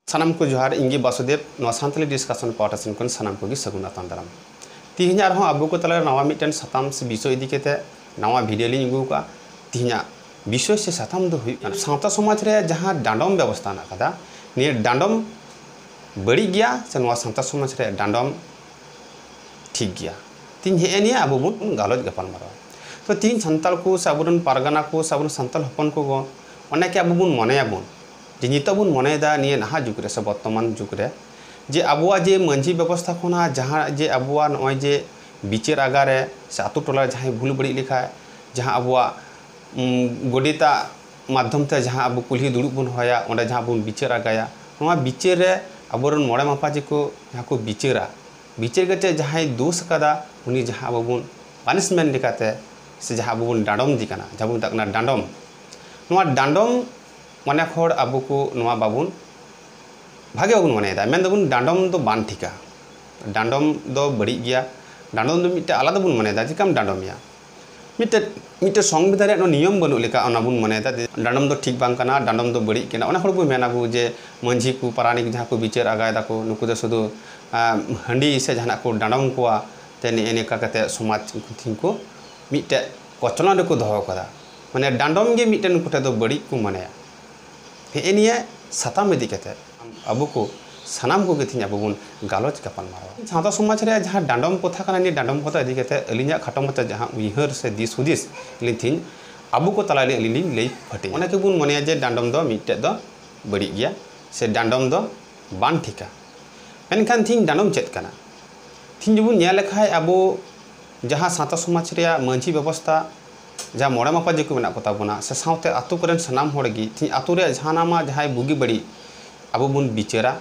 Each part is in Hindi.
सानाम को जोहार इंगे बासुदेव नवा सानताली डिस्कशन पार्ट सेन खन सानाम को सगुन आतान दाराम तिहिना आरो आबो को तला नवा मिटन साताम से विषय इदी केते नवा भिडियो लिंग अगु का तिहिना विषय से साताम दो हुई सावता समाज रे जहां डांडम व्यवस्था ना कदा नि डांडम बड़ी गया से नवा सावता समाज रे डांडम ठीक गया तिन हे नि आबो बुन गालोज गपाल मारो तो तिन संताल को साबुरन पारगाना को साबुन संताल हपन को अनेक आबो बुन मने आबो जे नित बुन मनेदा निये नहा जुग रे से वर्तमान जुग रे जे आबुआ जे मंझी व्यवस्था खोना जहाँ जे आबुआ नय जे बिचार आगारे से आतु टोला जहाँ भूल बड़ी लिखा जहाँ आबुआ गोडिता माध्यम ते जहाँ अब कुल्ही दुड़ुब बन होया ओंडे जहाँ बुन बिचार आगाया नवा बिचार रे आबोरन मोड़े मापाजी को जहाँ को बिचारा बिचार कते जहाँ दोष कदा उनी जहाँ अब बुन पनिशमेंट लिखाते से जहाँ अब बुन डांडम दिकाना जहाँ बुन तकना डांडम नवा डांडम मने खोड़ आबो को नवा बाबुन भागे बाबुन मनेदा मेन दबुन डांडम दो बान ठिका डांडम दो बड़ी गया डांडम दो मिटे आलादा बुन मनेदा जिकाम डांडमया मिटे संविधान रे नियम बनु लेका ओना बुन मनेदा डांडम दो ठीक बांग काना डांडम दो बड़ी केना ओना खोड़ बु मेनाबु जे मंझी को पारानिक जहाँ को बिचार आगाय दाको नुकु दो सुदु हंडी से जहाना को डांडम कोआ ते नेका कते समाज थिं को मिटे कचला रे को दोहो कदा माने डांडम गे मिटे नुकुटे दो बड़ी को मनेया हे निये साताम इदी केते आबो को सानाम को गेथिन आबो बुन गालोच गपाल मारो सावता समाज रे जहाँ डांडम कथा काना नि डांडम कथा इदी केते अलिया खाटो मत जहाँ उइहर से दिस हुदिस लिथिन आबो को तलाले अलिली लई फटे ओना के बुन मनेया जे डांडम दो मिटे दो बड़ी गया से डांडम दो बान ठिका मेनखान थिन डांडम चेत काना थिन जुबुन न्या लेखाय आबो जहाँ सावता समाज रे मंझी व्यवस्था जहाँ मोड़ा मापाजी को मेना कोता बुना से सावते आतु करेन सनाम होड़गी थी आतु रे जहानामा जहाँ बुगी बड़ी अब बुन बिचारा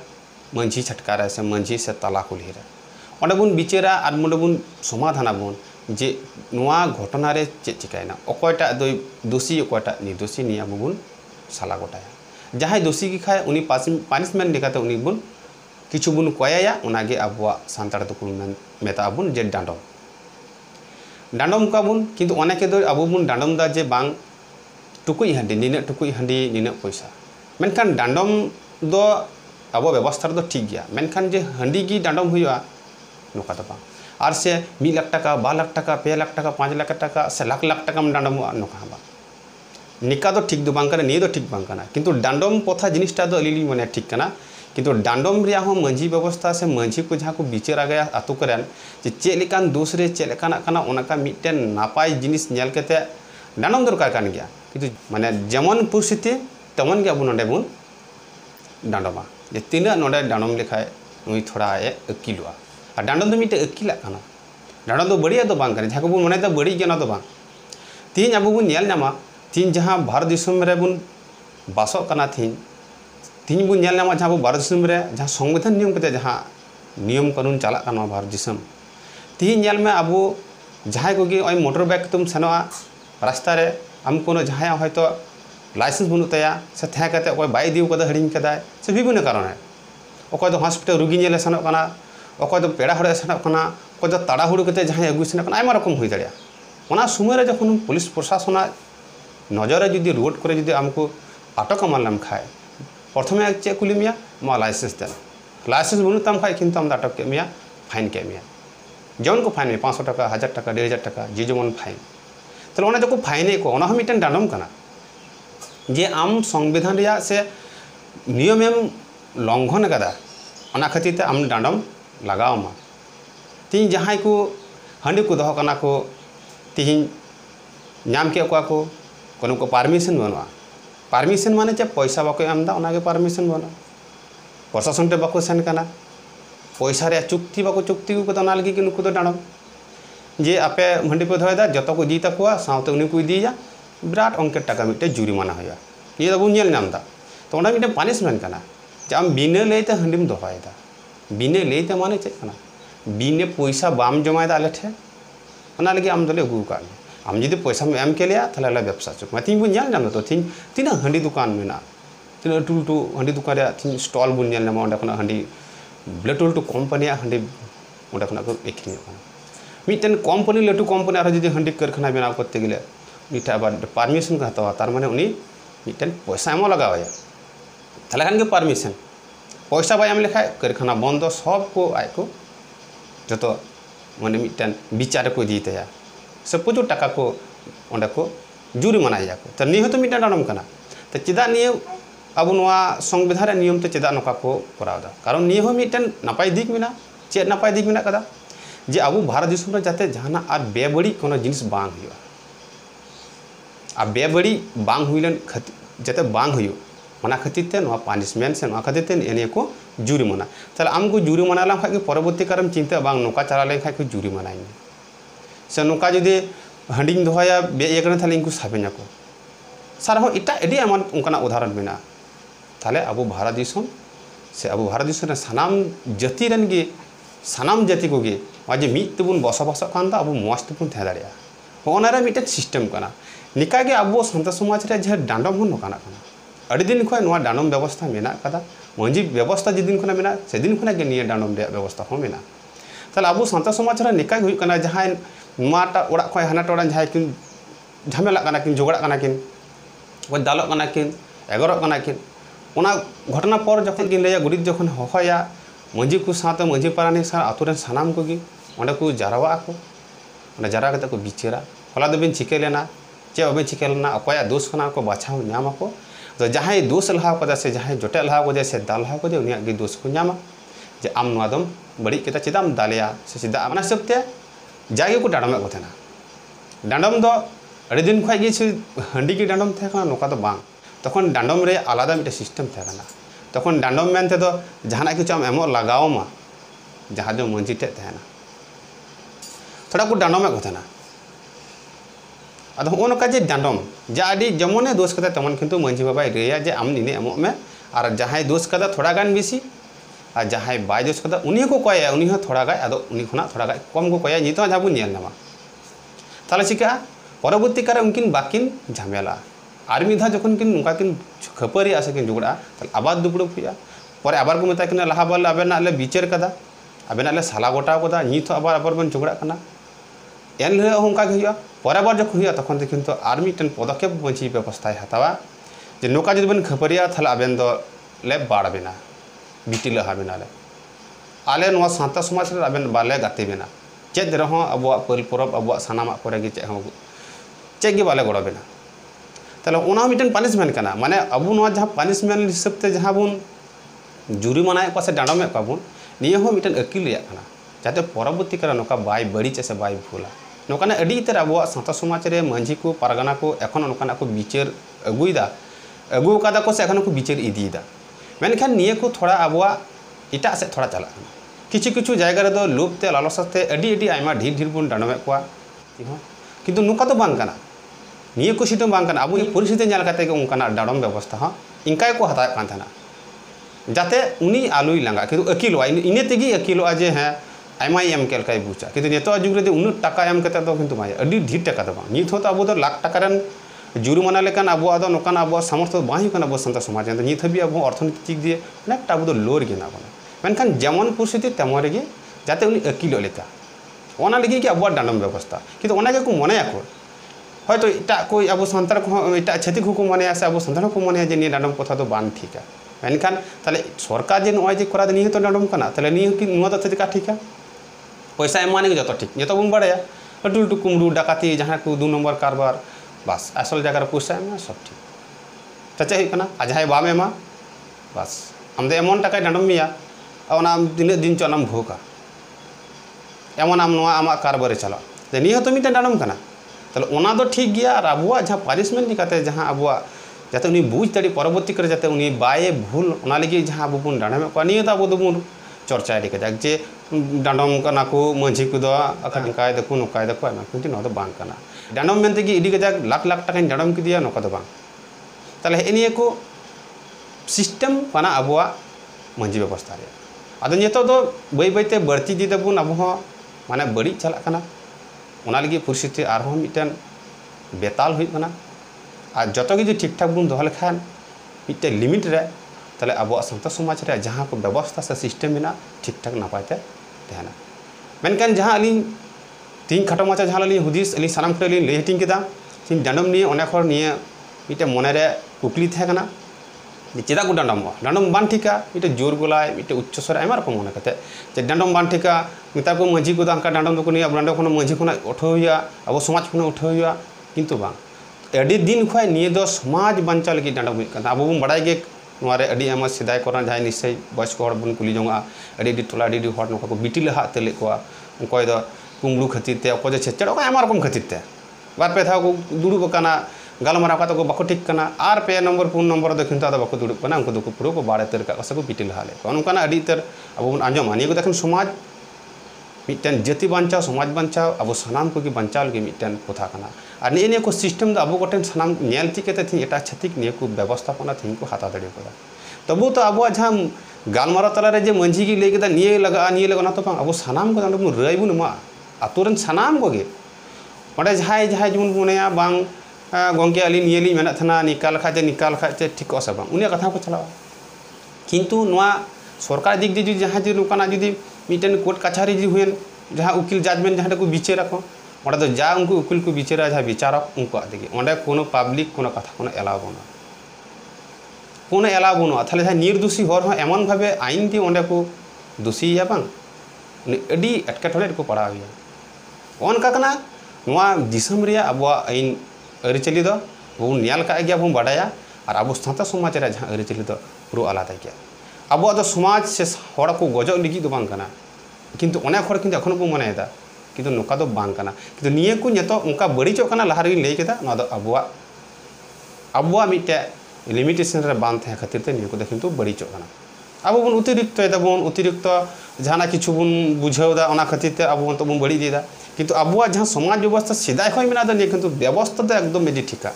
मंझी छटकारे से मंझी से तला कुल्ही रे ओंडे बुन बिचारा आर मुंडे बुन समाधान बुन जे नुआ घटना रे चे चिकायना अकयटा दो दोषी अकयटा निर्दोषी नि अब बुन साला गोटाया जहाँ दोषी की खाय उनी पनिशमेंट लेकाते उनी बुन किछु बुन कयाया उनागे आबुआ सांतार दो मेता बुन जे डांडम डांडम का बुन किंतु अनेके दो आबो बुन डांडम दा जे बांग टुकुई हंडी निने टुकुई हंडी निने पैसा मेनखान डांडम दो आबो व्यवस्था दो ठीक गया मेनखान जे हंडी की डांडम हुआ नोका दो बांग आर से 1 लाख टाका 2 लाख टाका 2 लाख टाका 5 लाख टाका से लाख लाख टाका डांडम नोका बा निका दो ठीक दो बांग कना निये दो ठीक बांग कना किंतु डांडम पथा जिनिसटा दो अलिली माने ठीक कना किंतु डांडम रिया हो मंझी व्यवस्था से मंझी को जहाँ को बिचार आगे आतु करेन जे चेलेकान दोष रे चेलेकाना काना ओनाका मिटेन नापाय जिनिस नेल केते डांडम दरकार कान गया किंतु माने जेमन परिस्थिति तेमन के बुन नडे बुन डांडमा जे तिना नडे डांडम लेखाय नुई थोड़ा ए अकिलवा आ डांडम दो मिटे अकिला काना डांडम दो बढ़िया दो बांग काने जहाँ को बुन मने दा बड़ी गेना दो बांग तीन आबो बुन नेल नामा तीन जहाँ भारत दिसम रे बुन बासो काना तीन बुन नेल नामा जहाँ भारत दिसम रे जहाँ संविधान नियम कते जहाँ नियम कानून चला काना भारत दिसम तीन नेल में आबो जहाँ को गे ओय मोटर बाइक तुम सनोआ रास्ता रे आम कोनो जहाँ हयतो लाइसेंस बनु तया से थे कते ओय बाय दिउ कदा हडिंग कदाय से विभिन्न कारण है ओकय दो हॉस्पिटल रुगी नेले सनो काना ओकय दो पेड़ा हड़े सनो काना ओकय दो ताड़ा हुड़ु कते जहाँ अगु सनो काना आयमा रकम हुई दरिया ओना समय रे जखन पुलिस प्रशासन नजर जुदी रोड करे जुदी हमको आटक मारलाम खाए प्रथमे चे कुलिमिया मा लाइसेंस देना लाइसेंस बनु तम खाए किंतु हम अटक के मिया फाइन के मिया जौन को फाइन में 500 टाका 1000 टाका 1500 टाका जी जमन फाइन तो ओना जो फाइन को ओना हम मिटन डांडम कना जे आम संविधान रिया से नियम एम लंघन कदा ओना खातिर ते आम डांडम लगाव मा तीन जहाँ को हंडी को दहो कना को तीन नाम के को कोनो को परमिशन बनवा परमिशन माने चे पैसा बाको एमदा ओनागे परमिशन बना प्रशासन टे बाको सेन कना पैसा रे चुक्ति बाको चुक्ति को तो नालगी कि नुकु तो डांडम जे आपे हंडी पे धोयदा जतो को जीता को सावते उनी को दिया बिराट अंके टाका मिटे जुरिमाना होया ये दबु नेल नामदा तो ओना मिटे पनिशमेंट कना जे आम बिने लेते हंडीम दोहायदा बिने लेते माने चे कना बिने पैसा बाम जमायदा आलेठे ओना लगी आम दले गु का आम जुदी पैसा में एम के लिया थाले व्यवसा चुक मैं तीन बुन नेल नाम तो तीन हंडी दुकान में ना तीन टुलटू हंडी दुकान रे तीन स्टॉल बुन नेल नाम ओंडे खना हंडी ब्लेटुलटू कंपनी हंडी ओंडे खना को एकनी मिटन कंपनी लटू कंपनी आरो जुदी हंडी कारखाना बनाव करते गेले मिटा आबार परमिशन का हतवा तार माने उनी मिटन पैसा एमो लगावया थाले खान के परमिशन पैसा बाय एम लेखाय कारखाना बंद सब को आज को जो माने मिटन विचार को इदी तया से प्रचुर टाका को ओंडे को जुर्माना को तो नियो तो मिटन डांडम कना तो चेदा नियो अब संविधान नियम तो चेदा नका को करावदा कारण नियो मिटन नापाय दिक मेना चेद नापाय दिक मेना कदा जे अब भारत दिसम रे जाते जहाना आर बेबड़ी कोनो जिनिस बांग हुआ आ बेबड़ी बांग हुइलन जाते बांग हुयो मना खातिर ते नवा पानिशमेंट से नवा खातिर ते एने को जुर्माना ताले आमको जुर्माना लाम खाके परवर्ती कारम चिंता बांग नोका चला ले खाके जुर्माना इन से नोका जदि हंडिंग दोहाया बे एकना थाले इनको साबेना को सारा हो इटा एडी अमान उनकाना उदाहरण मेना ताले अब भारत दिसम से अब भारत दिसम सानाम जाति रन गे सानाम जाति को गे माजे मित तबुन बसबास कान दा अब मस्त तबुन थे दाड़िया होना रे मिटे सिस्टम कना निका गे अब संत समाज रे जे डांडम हो नकाना कना अड़ी दिन खय नवा डांडम व्यवस्था मेना कदा मंजी व्यवस्था जे दिन खना मेना से दिन खना गे निया डांडम रे व्यवस्था हो मेना ताले अब संत समाज रे निका हुई कना जहाय नवाटा ओड़ा खय हाना टोड़ा जहाय किन झमेला कना किन झगड़ा कना किन वो दालो कना किन एगरो कना किन ओना घटना पर जखन किन लेया गुडित जखन होया मंजी को साथ मंजी पारानी सा आतुरेन सानाम को गी ओंडे को जारावा को ओंडे जारा कते को बिचेरा हला दबिन चिके लेना चे अबे चिके लेना अकया दोष खना को बाछाव न्यामा को तो जहाय दोष लहा को से जहाय जोटे लहा को से दाल लहा को उनिया गे दोष को न्यामा जे आम नवादम बड़ी केता चिदाम दालिया से चिदा अना सबते जागे को डाडम को थेना डांडम दो अड़ी दिन खय गे हंडी की डांडम थे खना नोका तो बांग तखन डांडम रे आलादा मिटे सिस्टम थे खना तखन डांडम मेनते दो जहाना किछु आम एमो लगाओ मा जहां जो मंजी टे तहना थोड़ा को डांडम को थेना अद होनका जे डांडम जा आदि जमने दोष कदा तमन किंतु मंजी बाबा रेया जे आम निने एमो में और जहां दोष कदा थोड़ा गान बेसी और जहां बाय दोष कदा उनी को कया उनी हो थोड़ा गाय अदो उनी खना थोड़ा गाय कम को कया नितो जाबु नेल नामा ताले चिका परवर्ती कारे उनकिन बाकिन झमेला आर मिधा जखन किन उनका किन खपरी आसे किन जुगड़ा ताले आबाद दुबड़ो हुया परे आबार को मेता किन लहा बल आबेना ले बिचार कदा आबेना ले साला गोटा कदा नितो आबार बन जुगड़ा कना एन ले उनका हुया परे बार जखन हुया तखन किंतु आर मिटन पदक्षेप मंची व्यवस्था हतावा जे नोका जदि बन खपरिया थाले आबेन दो ले बाड़बेना बिटी लहा बेना ले आले नवा साता समाज रे आबेन बाले गाते बेना चेद रहो अबवा पल परब अबवा सानामा करे गे चेक गे बाले गड़ो बेना ताले ओना मिटन पनिशमेंट कना माने अबु नवा जहां पनिशमेंट हिसाब ते जहां बुन जुर्माना को से डांडमे का बुन निये हो मिटन अकिल या कना जाते परवर्ती करे नोका बाय बड़ी से बाय भूला नोकाना अडी तर अबवा साता समाज रे मंझी को पारगाना को एखन नोकाना को बिचार अगुइदा अगु कादा को से एखन को बिचार इदीदा मेनखान निये को थोड़ा अबवा इटा से थोड़ा चला किछु किछु जायगा रे दो लोभते लालसाते अडी अडी आयमा ढीर ढीर बुन डांडमे को किंतु नुका तो बांग कना निये को सिटम बांग कना अबु परिस्थिति नेल काते के उनकाना डांडम व्यवस्था हा इंकाय को हता कान थाना जाते उनी आलुई लांगा किंतु अकिलवा इने तेगी अकिलवा जे है आयमा एम केल काय बुचा किंतु नेतो जुग रे उन टाका एम कते दो किंतु माय अडी ढीर टाका दो नित होता अबु दो लाख टाका रन जुर्माना लेकान अब आदो नोकान अब सामर्थ्य बाही कना अब संत समाज नित हबी अब अर्थनीतिक दिए अनेकटा अब लोर गे ना बना मेनखान जेमन परिस्थिति तेमन रेगे जाते उनी अकिल लेका ओना लगी कि अब डांडम व्यवस्था किंतु ओना के को मने को हयतो इटा कोई अब संतार को इटा छेती को मने से अब संतार को मने जे नि डांडम कथा तो बान ठीका मेनखान ताले सरकार जे नय जे करा दे नि तो डांडम कना ताले नि कि नुवा तो ठीका ठीका पैसा एमाने जतो ठीक जतो बुन बड़ाया अटुल टु कुमडू डाकाती जहां को 2 नंबर कारबार बस असल जगह पैसा में सब ठीक तचे कना आजाय बामे मा बस हम दे एमन टाका डांडम मिया ओना दिन दिन चनम भोका एमन आम नवा आमा कारबारे चला जे नि तो मिटे डांडम कना ताले ओना दो ठीक गया और अबुआ जहां पनिशमेंट निकाते जहां अबुआ जाते उनी बुझ तड़ी परवर्ती करे जाते उनी बाय भूल ओना लगी जहां अबु बुन डांडम को नि तो अबु दुबुन चर्चा रे के जे डांडम कना को मंझी को दो अखन काय देखो नकाय देखो आमा किंतु न तो बांग कना डांडम मेनते कि इडी गजाक लाख लाख टाका डांडम की दिया नका दो बांग ताले एनिए को सिस्टम पाना अबुआ मंझी व्यवस्था रे आदो नितो दो बई बईते बढ़ती दी दबुन अब माने बड़ी चला कना ओना लगी परिस्थिति आरो मिटन बेताल हुई कना आ जतो कि ठीक ठाक बुन दोहल खान मिटे लिमिट रे ताले अबुआ संत समाज रे जहां को व्यवस्था से सिस्टम बिना ठीक ठाक नापायते तहना मेनकान जहां अली तीन खाटो माचा जहां अली हुदिस अली सानाम को अली लेहटिंग केदा तीन डांडम निये अनेक हर निये मिटे मने रे कुकली थे कना चेदा को डांडम बान ठीका मिट्टे जोर गलाय मिट्टे उच्च स्वर आयमा रकम मने कते जे डांडम बान ठीका मिता को माझी को दांका डांडम दो को निया ब्रांडो को माझी को उठाव हुआ अब समाज को उठाव हुआ किंतु बांग अड़ी दिन खय निये दो समाज बंचा लगी डांडम हुई अब बन बड़ाय गे नोरे अड़ी आमा सिदाय कोरन जहाय निश्चय बयस को बन कुली जोंगा अड़ी टोला अड़ी हर नोका को बिटी लहा तेले को उनकोय दो कुमड़ू खातिर ते अको जे छेचड़ को आयमा रकम खातिर ते बार पे था को दुड़ुब काना गालमाराव का बको ठीक करना और पे नंबर 4 नंबर दो किंतु बको दुड़ुब कना उनको दुको पुरो को बाड़े तर का को पिटी लहा ले उनकाना अड़ी तर अब बन आंजम निये को देखन समाज मिट्टन जाति बंचाव समाज बंचाव अब सानाम को बंचाव लगे मिट्टन कथा कना और निये को सिस्टम अब गोटेन सानाम नेलती के थी एटा छतिक निये को व्यवस्थापना थी को हाता दड़े को तबु तो अब जहाँ गालमाराव तलारे जे मंझी की लई केदा निये लगा तो अब सानाम को बन रई बन मा आतुरन सानाम को गे ओंडे जहाय जमन बुनेया बांग गंके अली नियली मेना थना निकाल खाचे ठीक से बांग उनिया कथा को चलावा किंतु नोआ सरकार दिक दि जहाँ जी नोकाना जुदी मिटन कोर्ट कचहरी जी हुएन जहाँ उकिल जजमेंट जहाँ को बिचारा को ओंडे तो जा उनको उकिल को बिचारा जहाँ विचारक उनको दिगे ओंडे कोनो पब्लिक कोनो कथा कोनो एलाव बना कोनो एलाव बना थाले जहाँ निर्दोषी हर हो एमन भावे आईन दी ओंडे को दोषी या बांग उनी अडी एटकेटोड़े को पड़ा हुआ ओनका कना नोआ दिसम रिया अबवा आईन अरिचली दो बन नेल का गया बन बाडाया और अब सावता समाज रे जहाँ अरिचली दो पुरो आलादा गया अब दो समाज से हड़ को गजो लगी दो बांग कना किंतु अनेक हड़ किंतु एखोनो बो मनेदा किंतु नोका दो बांग कना किंतु निये को नेतो उनका बड़ीचो कना लहा रे लई केदा नोआ दो अबवा मिटे लिमिटेशन रे बांध थे खातिर ते निये को दो किंतु बड़ीचो कना अब बन अतिरिक्त जहाना किछु बन बुझावदा ओना खातिर ते अब तो बन बड़ी देदा किंतु अब जहाँ समाज व्यवस्था सीधा खय मेना दे किंतु व्यवस्था तो एकदम मेजी ठीका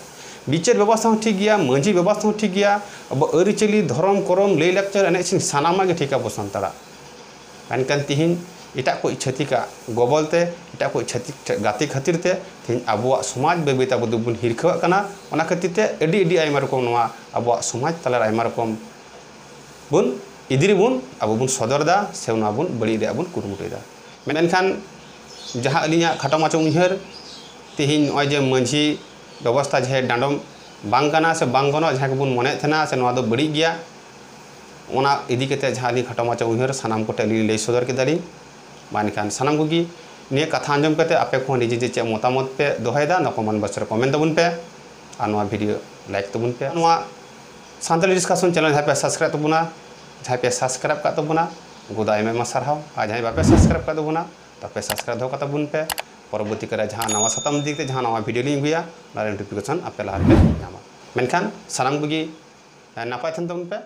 बिचार व्यवस्था ठीक गया मंझी व्यवस्था ठीक गया अब अरिचली धर्म करम लई लेक्चर एने सानामा गे ठीका बसंतरा कान तिहिन एटा को छतिका गबलते एटा को छतिक गाती खातिर ते तिहिन अब समाज बेबेता बदु बन हिरखा कना ओना खातिर ते एडी आयमा रकम नोआ अब समाज तलार आयमा रकम बन इदिरी बन अब बन सदरदा से ना बन बड़ी रे बन कुरुमुटेदा मेनखान जहाँ अलिया खाटो माचो उहर तिहिन नय जे मंझी व्यवस्था जे डांडम बांग कना से बांग गनो जहाँ बन मने थना से नोआ दो बड़ी गया ओना इदी केते जहाँ अली खाटो माचो उहर सानाम को टेली लई सदर के दाली मानखान सानाम को गी ने कथा आंजम करते आपे को निजे जे चे मतामत पे दोहायदा न कमेंट बॉक्स रे कमेंट तबुन पे आ नोआ वीडियो लाइक तबुन पे नोआ सानताली डिस्कशन चैनल जहाँ पे सब्सक्राइब तबुना जहाँ पे सब्सक्राइब का तबुना गोदा एम सारहाव आ जहाँ बापे सब्सक्राइब का तबुना तब सब्सक्राइब दो तबुन पे परवर्ती करे जहाँ नवा सतम दिखते जहाँ नवा वीडियो लिंक हुआ नोटिफिकेशन आपे लहा पे नामा मेनखान सानाम को गी नापाय थन तबुन पे।